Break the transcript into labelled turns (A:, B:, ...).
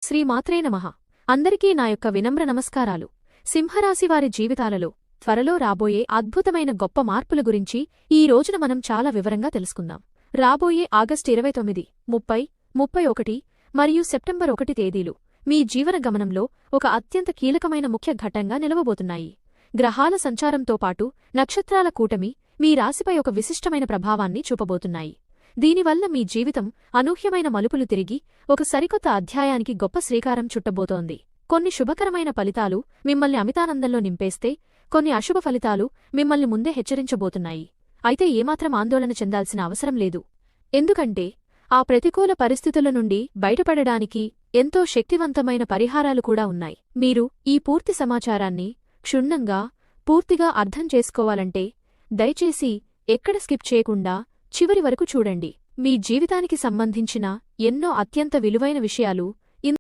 A: శ్రీమాత్రే నమః. అందరికీ నా యొక్క వినమ్ర నమస్కారాలు. సింహరాశివారి జీవితాలలో త్వరలో రాబోయే అద్భుతమైన గొప్ప మార్పుల గురించి ఈ రోజున మనం చాలా వివరంగా తెలుసుకుందాం. రాబోయే ఆగస్టు 29, 30, 31 మరియు సెప్టెంబర్ 1 తేదీలు మీ జీవన గమనంలో ఒక అత్యంత కీలకమైన ముఖ్య ఘట్టంగా నిలవబోతున్నాయి. గ్రహాల సంచారంతో పాటు నక్షత్రాల కూటమి మీ రాశిపై ఒక విశిష్టమైన ప్రభావాన్ని చూపబోతున్నాయి. దీనివల్ల మీ జీవితం అనూహ్యమైన మలుపులు తిరిగి ఒక సరికొత్త అధ్యాయానికి గొప్ప శ్రీకారం చుట్టబోతోంది. కొన్ని శుభకరమైన ఫలితాలు మిమ్మల్ని అమితానందంలో నింపేస్తే, కొన్ని అశుభ ఫలితాలు మిమ్మల్ని ముందే హెచ్చరించబోతున్నాయి. అయితే ఏమాత్రం ఆందోళన చెందాల్సిన అవసరం లేదు. ఎందుకంటే ఆ ప్రతికూల పరిస్థితుల నుండి బయటపడడానికి ఎంతో శక్తివంతమైన పరిహారాలు కూడా ఉన్నాయి. మీరు ఈ పూర్తి సమాచారాన్ని క్షుణ్ణంగా పూర్తిగా అర్థం చేసుకోవాలంటే దయచేసి ఎక్కడ స్కిప్ చేయకుండా చివరి వరకు చూడండి. మీ జీవితానికి సంబంధించిన ఎన్నో అత్యంత విలువైన విషయాలు